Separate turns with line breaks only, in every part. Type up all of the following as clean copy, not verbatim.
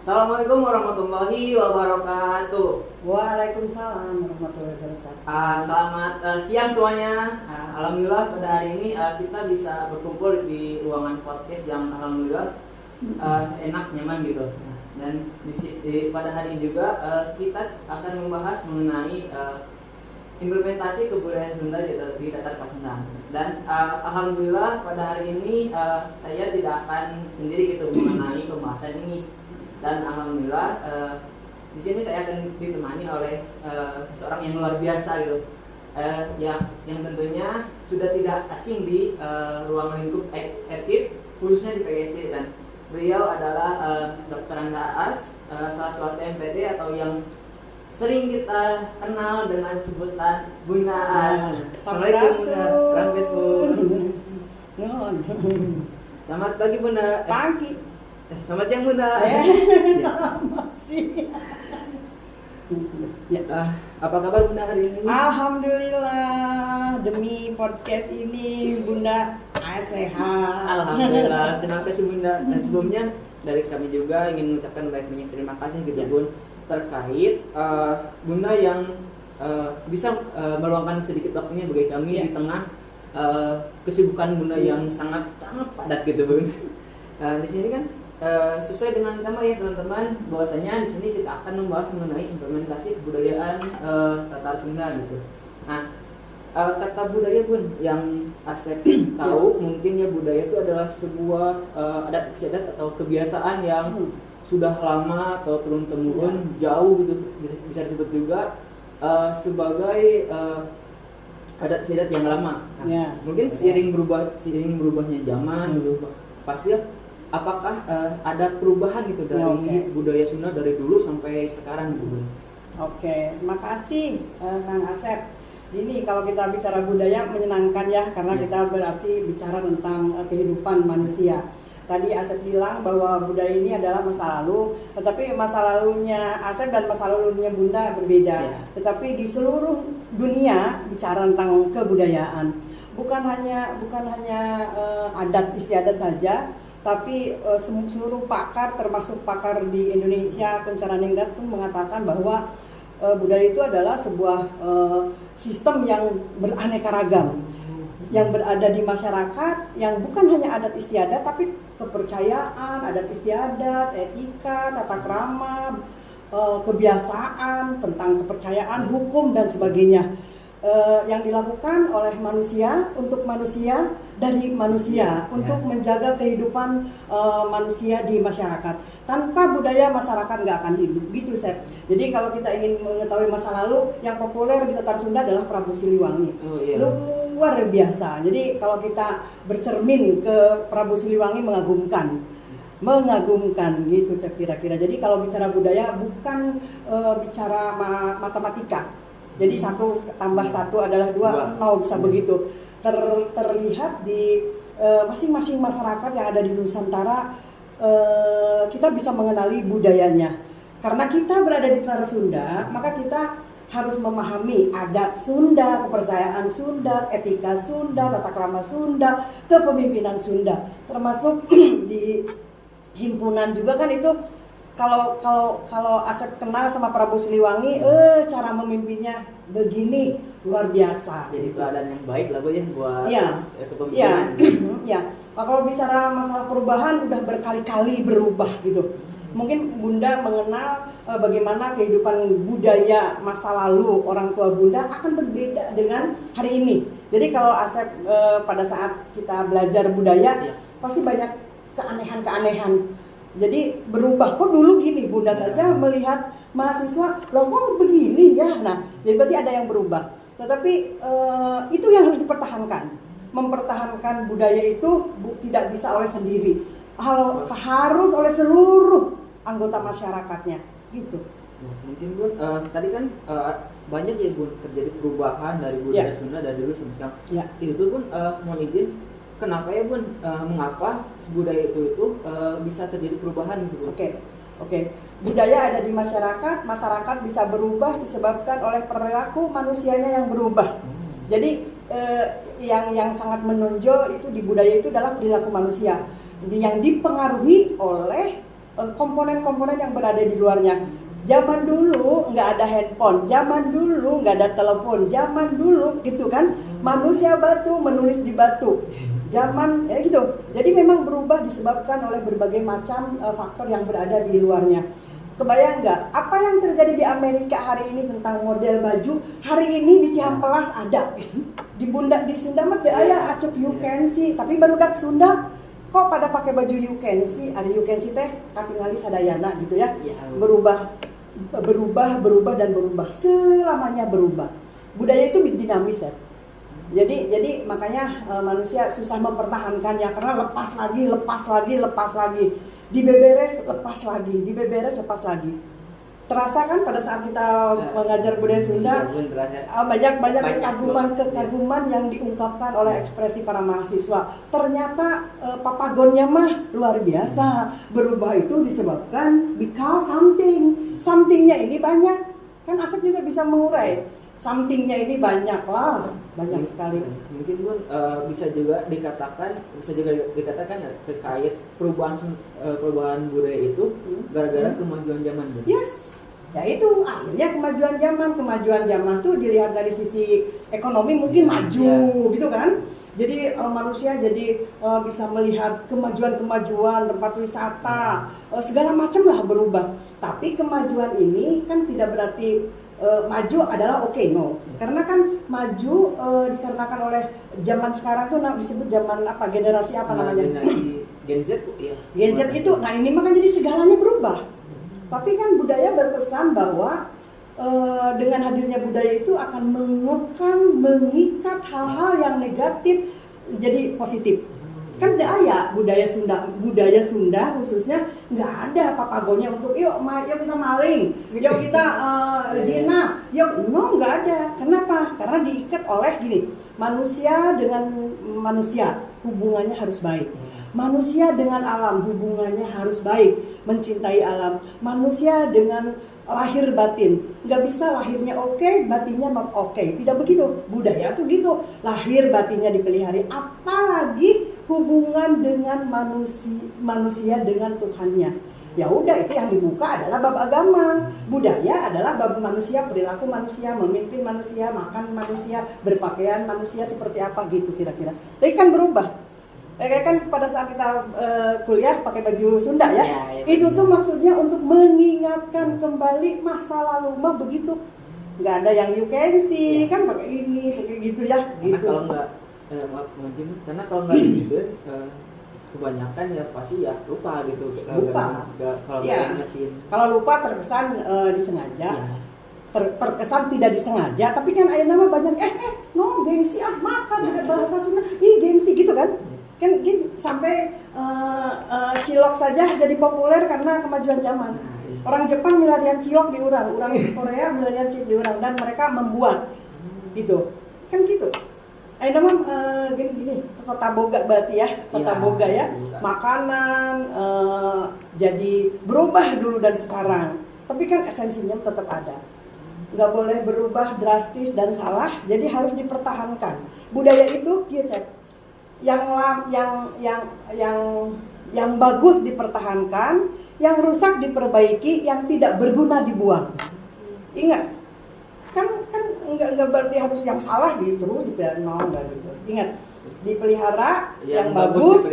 Assalamualaikum warahmatullahi wabarakatuh.
Waalaikumsalam warahmatullahi wabarakatuh.
Selamat siang semuanya. Alhamdulillah pada hari ini kita bisa berkumpul di ruangan podcast yang alhamdulillah enak, nyaman gitu. Dan pada hari ini juga kita akan membahas mengenai implementasi kebudayaan Sunda di Tatar Pasundan. Dan alhamdulillah pada hari ini saya tidak akan sendiri gitu mengenai pembahasan ini. Dan alhamdulillah di sini saya akan ditemani oleh seorang yang luar biasa gitu, yang tentunya sudah tidak asing di ruang lingkup ERKIP, khususnya di PGSD. Dan beliau adalah Dr. Angga Aas, salah satu MPT atau yang sering kita kenal dengan sebutan Bunda Aas. Assalamualaikum Bunda. Selamat pagi Bunda.
Pagi.
Selamat siang Bunda.
Selamat siang.
Apa kabar Bunda hari ini?
Alhamdulillah, demi podcast ini Bunda sehat.
Alhamdulillah, terima kasih Bunda. Dan sebelumnya dari kami juga ingin mengucapkan banyak terima kasih gitu Bun, terkait Bunda yang bisa meluangkan sedikit waktunya bagi kami di tengah kesibukan Bunda yang sangat padat gitu Bun. Di sini kan sesuai dengan tema ya teman-teman, bahwasanya di sini kita akan membahas mengenai implementasi kebudayaan Tatar Sunda gitu. Nah, kata budaya Bun yang Asep tahu mungkin ya, budaya itu adalah sebuah adat istiadat atau kebiasaan yang sudah lama atau turun temurun jauh gitu, bisa disebut juga sebagai adat istiadat yang lama. Nah, mungkin seiring berubahnya zaman gitu pasti ya, apakah ada perubahan gitu dari budaya Sunda dari dulu sampai sekarang gitu Bun?
Oke, terima kasih Kang Asep. Ini kalau kita bicara budaya menyenangkan ya, karena kita berarti bicara tentang kehidupan manusia. Tadi Asep bilang bahwa budaya ini adalah masa lalu, tetapi masa lalunya Asep dan masa lalunya Bunda berbeda. Tetapi di seluruh dunia bicara tentang kebudayaan, bukan hanya adat istiadat saja, tapi seluruh pakar, termasuk pakar di Indonesia, Kuncaraningrat pun mengatakan bahwa budaya itu adalah sebuah sistem yang beraneka ragam, yang berada di masyarakat, yang bukan hanya adat istiadat, tapi kepercayaan, adat istiadat, etika, tata krama, kebiasaan, tentang kepercayaan, hukum, dan sebagainya. Yang dilakukan oleh manusia untuk manusia, dari manusia untuk menjaga kehidupan manusia di masyarakat. Tanpa budaya masyarakat nggak akan hidup, gitu Sep. Jadi kalau kita ingin mengetahui masa lalu, yang populer di Tatar Sunda adalah Prabu Siliwangi. Luar biasa. Jadi kalau kita bercermin ke Prabu Siliwangi mengagumkan gitu Cep, kira-kira. Jadi kalau bicara budaya bukan bicara matematika. Jadi 1 tambah 1 adalah 2, 0 bisa begitu. Terlihat di masing-masing masyarakat yang ada di Nusantara, kita bisa mengenali budayanya. Karena kita berada di Tatar Sunda, maka kita harus memahami adat Sunda, kepercayaan Sunda, etika Sunda, tata krama Sunda, kepemimpinan Sunda. Termasuk di himpunan juga kan itu. Kalau Asep kenal sama Prabu Siliwangi, cara memimpinnya begini, luar biasa.
Jadi teladan yang baik lah Bu ya buat kepemimpinan.
Ya. Kalau bicara masalah perubahan udah berkali-kali berubah gitu. Mungkin Bunda mengenal bagaimana kehidupan budaya masa lalu orang tua Bunda akan berbeda dengan hari ini. Jadi kalau Asep pada saat kita belajar budaya pasti banyak keanehan-keanehan. Jadi berubah, kok dulu gini, Bunda saja melihat mahasiswa, loh kok begini ya. Nah, jadi berarti ada yang berubah. Tetapi itu yang harus dipertahankan. Mempertahankan budaya itu tidak bisa oleh sendiri, harus oleh seluruh anggota masyarakatnya, gitu.
Mungkin Bun, tadi kan banyak ya Bun terjadi perubahan dari budaya Sunda dari dulu sampai sekarang. Itu Bun mohon izin, kenapa ya Bun, mengapa budaya itu bisa terjadi perubahan gitu Bun?
Oke. Budaya ada di masyarakat bisa berubah disebabkan oleh perilaku manusianya yang berubah. Jadi yang sangat menonjol itu di budaya itu adalah perilaku manusia yang dipengaruhi oleh komponen-komponen yang berada di luarnya. Zaman dulu nggak ada handphone, zaman dulu nggak ada telepon, zaman dulu gitu kan, manusia batu menulis di batu, zaman ya gitu. Jadi memang berubah disebabkan oleh berbagai macam faktor yang berada di luarnya. Kebayang nggak apa yang terjadi di Amerika hari ini tentang model baju, hari ini di Cihampelas ada, di Sunda mah aya acuk you can see, tapi barudak Sunda kok pada pakai baju you can see, ada you can see teh katingali sadayana gitu ya, berubah dan berubah, selamanya berubah. Budaya itu dinamis ya. Jadi makanya manusia susah mempertahankannya karena lepas lagi, dibeberes lepas lagi. Terasa kan pada saat kita mengajar budaya Sunda, banyak kekaguman yang diungkapkan oleh ekspresi para mahasiswa. Ternyata papagonnya mah luar biasa. Berubah itu disebabkan because somethingnya ini banyak. Kan Asep juga bisa mengurai. Somethingnya ini banyak sekali.
Mungkin pun bisa juga dikatakan terkait perubahan budaya itu gara-gara kemajuan zaman.
Yes. Ya itu akhirnya kemajuan zaman tuh dilihat dari sisi ekonomi mungkin maju gitu kan. Jadi manusia jadi bisa melihat kemajuan tempat wisata, segala macam lah berubah. Tapi kemajuan ini kan tidak berarti maju adalah no. Karena kan maju dikarenakan oleh zaman sekarang tuh disebut zaman apa, generasi apa namanya?
Gen Z ya.
Gen Z itu, nah ini mah kan jadi segalanya berubah. Tapi kan budaya berpesan bahwa dengan hadirnya budaya itu akan mengikat hal-hal yang negatif jadi positif. Kan ada budaya Sunda khususnya nggak ada papagonya untuk yuk kita maling, yuk kita zina, nggak ada. Kenapa? Karena diikat oleh gini, manusia dengan manusia hubungannya harus baik. Manusia dengan alam hubungannya harus baik, mencintai alam. Manusia dengan lahir batin, nggak bisa lahirnya oke, batinnya not oke. Tidak begitu. Budaya tuh gitu, lahir batinnya dipelihara. Apalagi hubungan dengan manusia dengan Tuhannya. Ya udah, itu yang dibuka adalah bab agama. Budaya adalah bab manusia, perilaku manusia, memimpin manusia, makan manusia, berpakaian manusia seperti apa gitu kira-kira. Tapi kan berubah. Kayak kan pada saat kita kuliah pakai baju Sunda ya, itu tuh maksudnya untuk mengingatkan kembali masa lalu mah begitu. Nggak ada yang you can see, kan pakai ini, pakai gitu ya.
Karena
gitu.
Kalau nggak gitu, kebanyakan ya pasti ya lupa gitu.
Lupa.
Kalau
ya. Kalau lupa terkesan disengaja. Terkesan tidak disengaja, tapi kan ayah nama banyak gengsi masa dengan bahasa Sunda, gengsi gitu kan. Kan gitu, sampai cilok saja jadi populer karena kemajuan zaman. Orang Jepang milarian cilok di orang Korea milarian cilok di orang, dan mereka membuat gitu. Kan gitu. Ayo nama gini, kota boga berarti ya, kota boga ya. Makanan jadi berubah dulu dan sekarang. Tapi kan esensinya tetap ada. Nggak boleh berubah drastis dan salah, jadi harus dipertahankan. Budaya itu gitu. Yang bagus dipertahankan, yang rusak diperbaiki, yang tidak berguna dibuang. Ingat, kan enggak berarti harus yang salah gitu terus dipelihara, enggak gitu. Ingat, dipelihara yang bagus,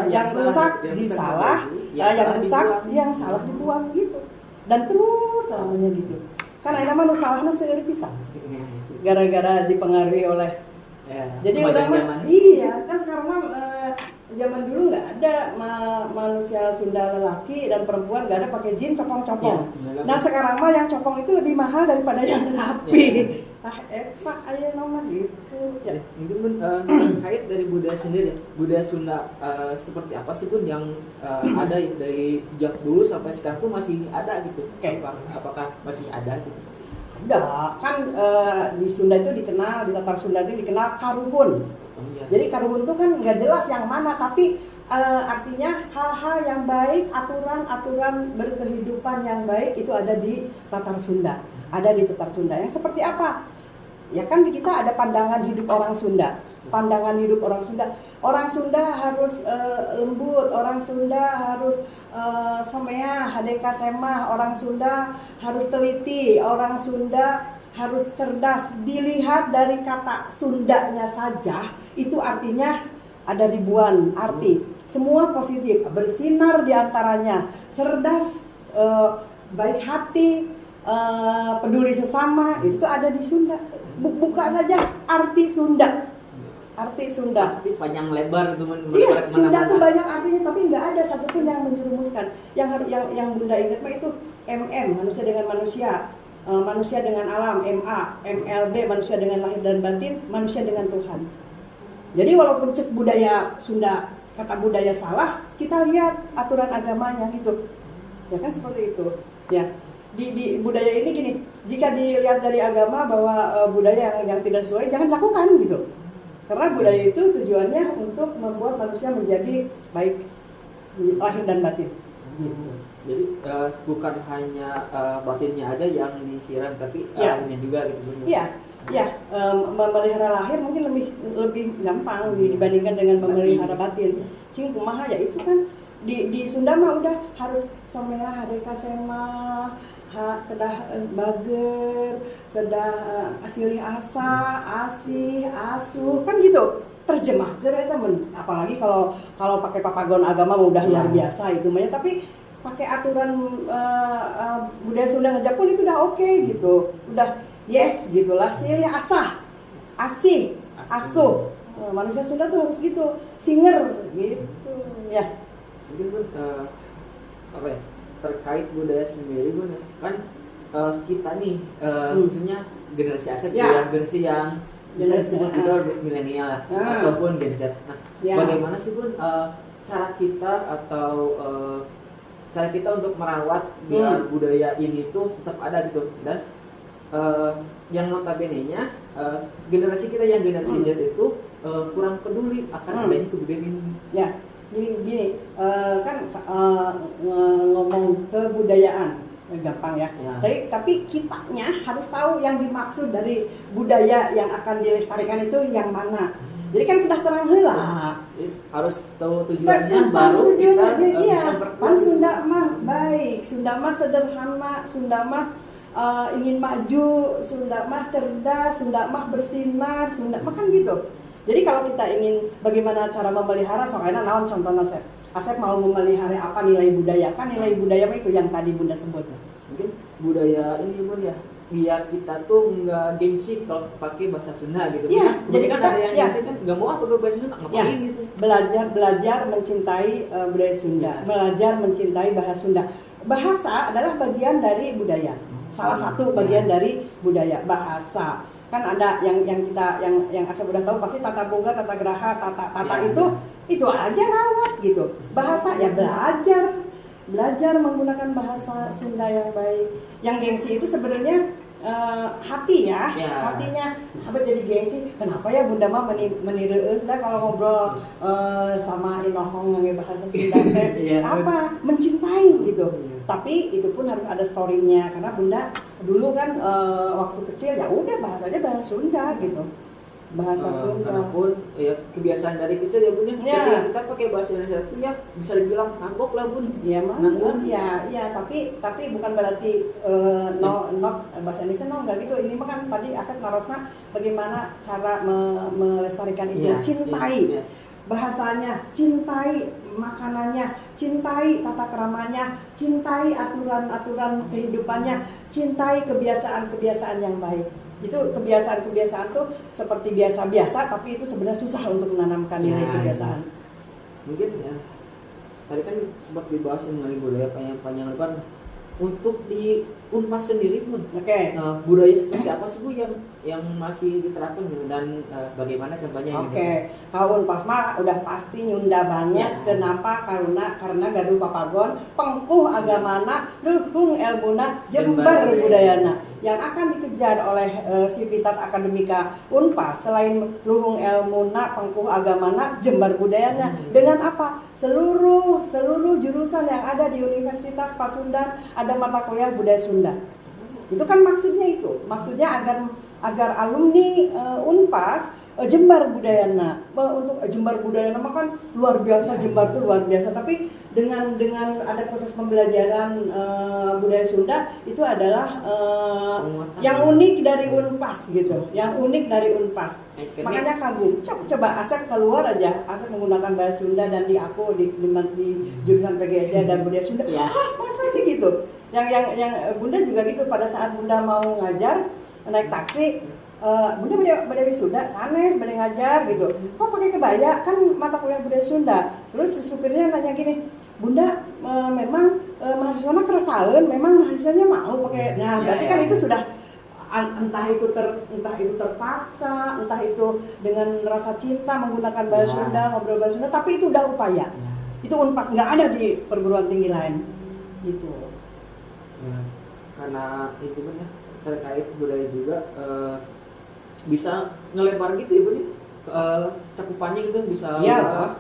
yang rusak disalah, yang salah dibuang gitu. Dan terus selamanya gitu. Kan ada mah nu salahna seueur pisan. Gara-gara dipengaruhi oleh jadi udah kan sekarang mah zaman dulu nggak ada manusia Sunda lelaki dan perempuan nggak ada pakai jin copong-copong. Nah sekarang mah yang copong itu lebih mahal daripada yang rapi. Eva aja nama gitu. Ya.
Mungkin terkait dari budaya sendiri, budaya Sunda seperti apa sih pun yang ada dari sejak dulu sampai sekarang tuh masih ada gitu. Apakah masih ada gitu?
Udah, kan di Sunda itu dikenal, di Tatar Sunda itu dikenal karuhun. Jadi karuhun itu kan nggak jelas yang mana, tapi artinya hal-hal yang baik, aturan-aturan berkehidupan yang baik itu ada di Tatar Sunda. Ada di Tatar Sunda. Yang seperti apa? Ya kan di kita ada pandangan hidup orang Sunda. pandangan hidup orang Sunda. Orang Sunda harus lembut, orang Sunda harus somea, hadeka semah, orang Sunda harus teliti, orang Sunda harus cerdas. Dilihat dari kata Sundanya saja, itu artinya ada ribuan arti. Semua positif, bersinar diantaranya, cerdas, baik hati, peduli sesama, itu tuh ada di Sunda. Buka saja arti Sunda. Arti Sunda.
Pasti panjang lebar itu
Iya, Sunda tuh banyak artinya, tapi nggak ada satupun yang menjerumuskan. Yang Bunda ingat mah itu MM, manusia dengan manusia, manusia dengan alam, MA, MLB, manusia dengan lahir dan batin, manusia dengan Tuhan. Jadi walaupun cek budaya Sunda, kata budaya salah, kita lihat aturan agamanya gitu. Ya kan seperti itu. Ya. Di budaya ini gini, jika dilihat dari agama bahwa budaya yang tidak sesuai jangan dilakukan gitu. Karena budaya itu tujuannya untuk membuat manusia menjadi baik lahir dan batin. Gitu.
Jadi bukan hanya batinnya aja yang disiram, tapi lahirnya juga gitu.
Iya, memelihara lahir mungkin lebih gampang dibandingkan dengan memelihara batin. Cing kumaha ya itu kan di Sunda mah udah harus somea hadeka semah, kedah bager, kedah asilih asa, asih, asuh, kan gitu. Terjemah eta apalagi kalau pakai papagon agama udah luar biasa itu mah ya, tapi pakai aturan budaya Sunda saja pun itu udah oke gitu. Udah yes gitulah, silih asah, asih, asuh. Manusia Sunda tuh harus gitu, singer gitu. Ya.
Mungkin pun apa ya? Terkait budaya sendiri Bun, kan kita nih khususnya generasi Asep generasi yang bisa disebut kita milenial ataupun Gen Z. Nah, bagaimana sih Bun cara kita atau cara kita untuk merawat biar budaya ini tuh tetap ada gitu, dan yang notabene-nya generasi kita yang generasi Z itu kurang peduli akan adanya kebudayaan ini.
Ya. Gini, kan ngomong kebudayaan gampang ya. Tapi kitanya harus tahu yang dimaksud dari budaya yang akan dilestarikan itu yang mana. Jadi kan udah terang heula.
Harus tahu tujuannya baru kita bisa
berperan. Sunda mah baik, Sunda mah sederhana, Sunda mah ingin maju, Sunda mah cerdas, Sunda mah bersinar, Sunda mah kan gitu. Jadi kalau kita ingin bagaimana cara memelihara, soalnya naon contohnya Asep mau memelihara apa nilai budaya? Kan nilai budaya itu yang tadi Bunda sebut.
Mungkin budaya ini Bun ya, biar kita tuh nggak gengsi kalau pakai bahasa Sunda gitu.
Iya, jadi
kan
kita
ada yang gengsi kan nggak mau aku bahasa Sunda ngapain gitu.
Belajar mencintai budaya Sunda, belajar mencintai bahasa Sunda. Bahasa adalah bagian dari budaya. Salah satu bagian dari budaya, bahasa. Kan ada yang Asep udah tahu pasti tata boga, tata geraha, tata itu aja rawat gitu. Bahasa ya belajar menggunakan bahasa Sunda yang baik. Yang gengsi itu sebenarnya hati ya, hatinya apa jadi gengsi. Kenapa ya Bunda mah menireus dah kalau ngobrol sama inohong ngomong bahasa Sunda apa mencintai gitu. Tapi itu pun harus ada story-nya karena Bunda dulu kan waktu kecil ya udah bahasanya bahasa Sunda gitu. Bahasa Sunda.
Walaupun ya kebiasaan dari kecil ya Bun ya. Ketika kita pakai bahasa Indonesia itu ya bisa dibilang kagok lah Bun.
Iya mah. Iya, tapi bukan berarti bahasa Indonesia enggak gitu. Ini mah kan tadi Asep narosna bagaimana cara melestarikan itu. Cintai bahasanya, cintai makanannya, cintai tata keramanya, cintai aturan-aturan kehidupannya, cintai kebiasaan-kebiasaan yang baik. Itu kebiasaan-kebiasaan tuh seperti biasa-biasa, tapi itu sebenarnya susah untuk menanamkan nilai kebiasaan.
Mungkin ya, tadi kan sempat dibahas mengenai budaya panjang lebar. Untuk di Unpas sendiri pun, budaya seperti apa sih Bu yang masih diterapkan dan bagaimana contohnya?
Kalau Unpas mah udah pasti nyunda banget. Kenapa? Karena gaduh papagon, pengkuh agamana, luhung elmuna, jembar budayana. Yang akan dikejar oleh Sivitas Akademika Unpas selain luhung elmuna, pengkuh agamana, jembar budayana, dengan apa? Seluruh jurusan yang ada di Universitas Pasundan ada mata kuliah budaya Sunda. Itu kan maksudnya agar alumni Unpas Jembar budayana. Untuk Jembar budayana mah kan luar biasa, Jembar tuh luar biasa. Tapi dengan ada proses pembelajaran budaya Sunda itu adalah yang unik dari Unpas gitu, yang unik dari Unpas. Makanya kagum. Coba Asep keluar aja, Asep menggunakan bahasa Sunda dan di jurusan PGSD dan budaya Sunda.
Ya.
Masa sih gitu? Yang Bunda juga gitu, pada saat Bunda mau ngajar naik taksi, Bunda beda Sunda, sanes beda ngajar gitu. Kok pakai kebaya? Kan mata kuliah budaya Sunda. Terus supirnya nanya gini, Bunda memang mahasiswanya keresahan, memang mahasiswanya mau pakai. Nah, berarti kan itu sudah entah itu terpaksa, entah itu dengan rasa cinta menggunakan bahasa Sunda, ngobrol bahasa Sunda, tapi itu udah upaya. Itu Unpas, nggak ada di perguruan tinggi lain gitu.
Karena itu kan ya terkait budaya juga bisa ngelebar gitu ya Bu ya, cakupannya gitu bisa luas,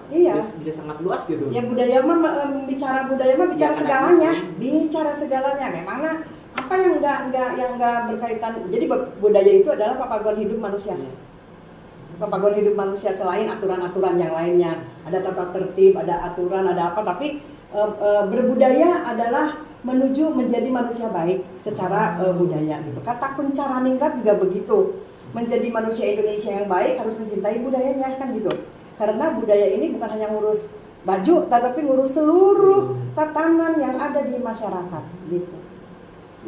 bisa sangat luas gitu.
Ya budaya mah bicara segalanya, bicara segalanya. Memangnya apa yang nggak berkaitan? Jadi budaya itu adalah papagon hidup manusia. Papagon hidup manusia selain aturan-aturan yang lainnya. Ada tata tertib, ada aturan, ada apa. Tapi berbudaya adalah menuju menjadi manusia baik secara budaya gitu. Kata kuncara ningrat juga begitu. Menjadi manusia Indonesia yang baik harus mencintai budayanya kan gitu. Karena budaya ini bukan hanya ngurus baju, tetapi ngurus seluruh tatanan yang ada di masyarakat gitu.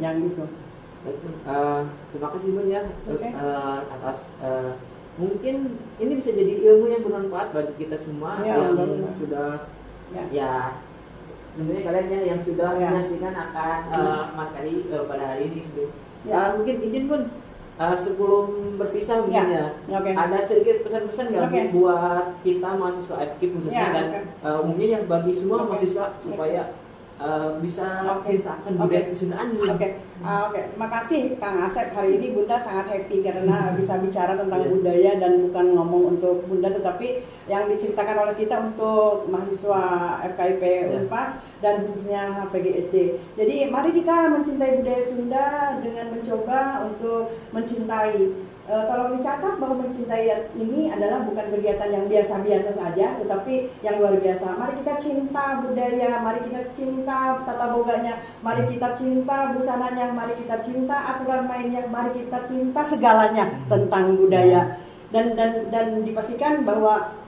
Yang gitu.
Baik, terima kasih Bun ya atas mungkin ini bisa jadi ilmu yang bermanfaat bagi kita semua yang sudah tentunya kalian ya yang sudah menyaksikan akan materi pada hari ini. Mungkin izin Bun sebelum berpisah mungkin ada sedikit pesan-pesan nggak buat kita mahasiswa FKIP khususnya dan umumnya yang bagi semua mahasiswa supaya bisa cinta akan budaya kesundaan.
Terima kasih Kang Asep. Hari ini Bunda sangat happy karena bisa bicara tentang budaya dan bukan ngomong untuk Bunda, tetapi yang diceritakan oleh kita untuk mahasiswa FKIP Unpas dan khususnya PGSD. Jadi mari kita mencintai budaya Sunda dengan mencoba untuk mencintai. Tolong dicatat bahwa mencintai ini adalah bukan kegiatan yang biasa-biasa saja, tetapi yang luar biasa. Mari kita cinta budaya, mari kita cinta tata boganya, mari kita cinta busananya, mari kita cinta aturan mainnya, mari kita cinta segalanya tentang budaya. Dan dipastikan bahwa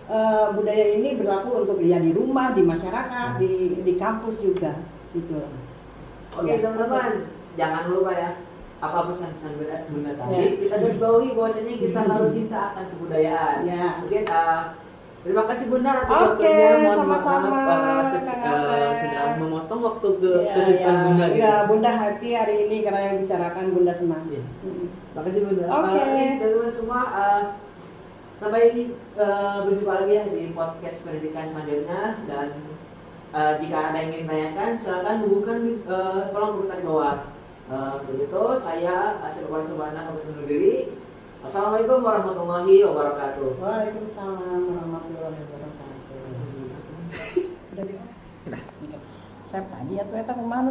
budaya ini berlaku untuk di rumah, di masyarakat, di kampus juga. Gitu.
Oke teman-teman, jangan lupa ya. Apa pesan-pesan Bunda tadi kita garis bawahi bahwasanya kita harus cinta akan kebudayaan. Mungkin terima kasih Bunda atas waktunya.
Sama-sama.
Sudah memotong waktu kesukaan Bunda gitu.
Bunda happy hari ini karena yang bicarakan Bunda senang.
Terima kasih Bunda. Teman-teman semua sampai berjumpa lagi ya di podcast pendidikan selanjutnya, dan jika ada yang ingin tanyakan silakan hubungkan kolom komentar di bawah. Begitu saya Asep Subhana pamit undur diri. Assalamualaikum warahmatullahi wabarakatuh.
Waalaikumsalam warahmatullahi wabarakatuh. Udah. Saya tadi atau eta kumaha